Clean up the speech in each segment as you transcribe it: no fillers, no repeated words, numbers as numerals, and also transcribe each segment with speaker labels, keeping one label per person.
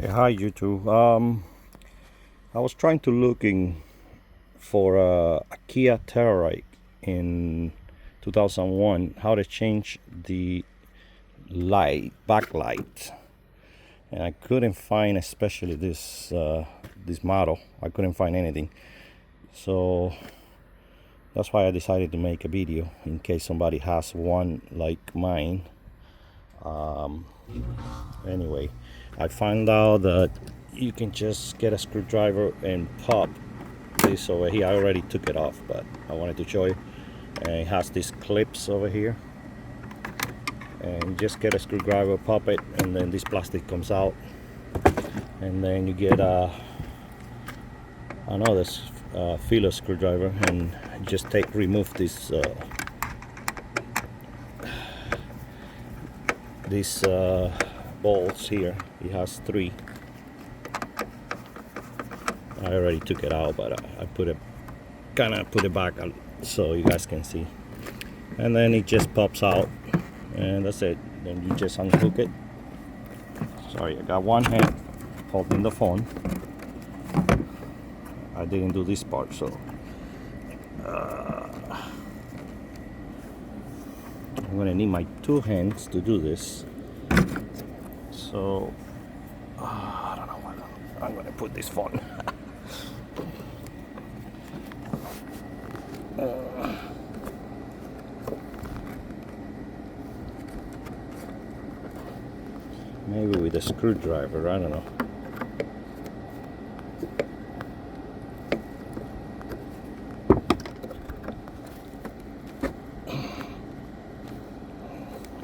Speaker 1: Hey, hi YouTube. I was trying to looking for a Kia Telluride in 2001. How to change the backlight, and I couldn't find, especially this model. I couldn't find anything, so that's why I decided to make a video in case somebody has one like mine. Anyway, I found out that you can just get a screwdriver and pop this over here. I already took it off, but I wanted to show you. And it has these clips over here, and just get a screwdriver, pop it, and then this plastic comes out, and then you get another filler screwdriver, and just remove this these bolts here. It has 3. I already took it out, but I put it back so you guys can see, and then it just pops out, and that's it. Then you just unhook it. Sorry, I got one hand holding the phone. I didn't do this part, so I'm gonna need my 2 hands to do this. So I don't know what I'm gonna put this phone. Maybe with a screwdriver, I don't know.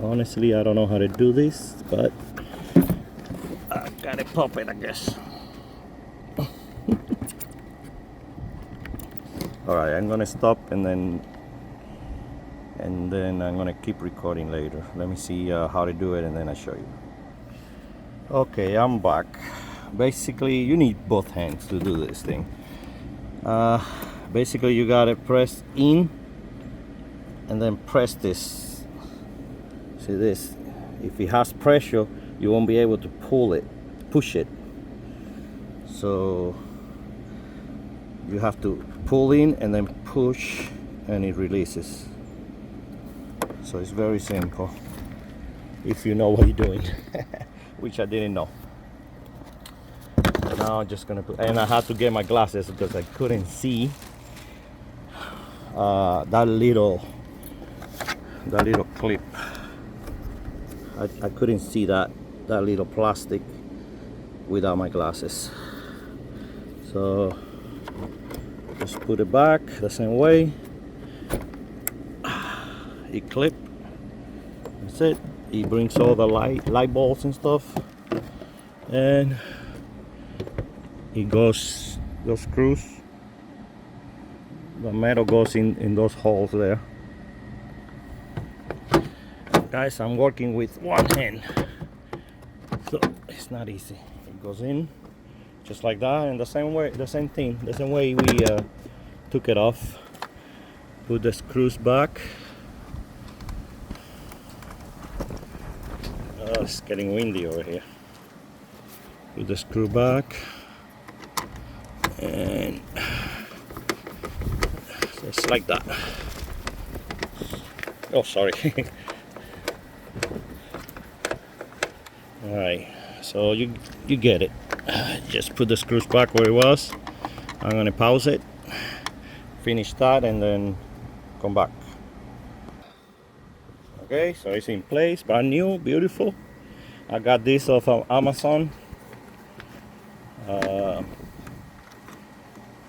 Speaker 1: Honestly, I don't know how to do this, but I gotta pop it, I guess. Alright, I'm gonna stop and then I'm gonna keep recording later. Let me see how to do it, and then I'll show you. Okay, I'm back. Basically, you need both hands to do this thing. Basically, you gotta press in and then press this. See this? If it has pressure, you won't be able to push it. So you have to pull in and then push, and it releases. So it's very simple if you know what you're doing, which I didn't know. Now I'm just gonna put, and I had to get my glasses because I couldn't see that little clip. I couldn't see that little plastic without my glasses. So just put it back the same way. It clip. That's it. It brings all the light bulbs and stuff, and it goes, those screws, the metal goes in those holes there. Guys, I'm working with one hand, so it's not easy. It goes in just like that, and the same way we took it off. Put the screws back. It's getting windy over here. Put the screw back, and just like that. Oh, sorry. Alright, so you get it. Just put the screws back where it was. I'm gonna pause it, finish that, and then come back. Okay, so it's in place, brand new, beautiful. I got this off of Amazon.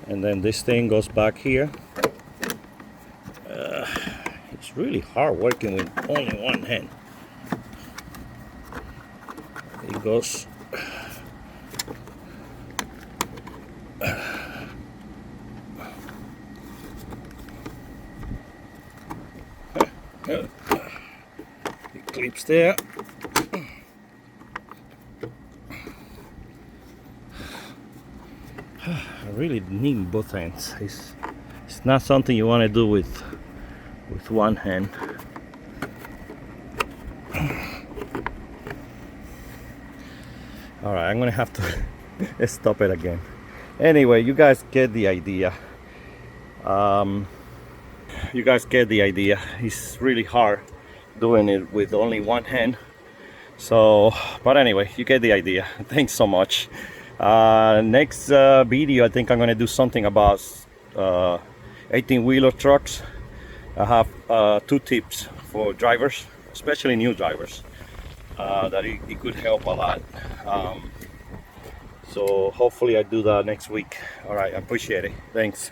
Speaker 1: And then this thing goes back here. It's really hard working with only one hand. It goes it clips there. I really need both hands. It's not something you want to do with one hand. All right, I'm gonna have to stop it again. Anyway, you guys get the idea. You guys get the idea. It's really hard doing it with only one hand. So, but anyway, you get the idea. Thanks so much. Next video, I think I'm gonna do something about 18-wheeler trucks. I have 2 tips for drivers, especially new drivers, that it could help a lot. So hopefully I do that next week. All right, I appreciate it. Thanks.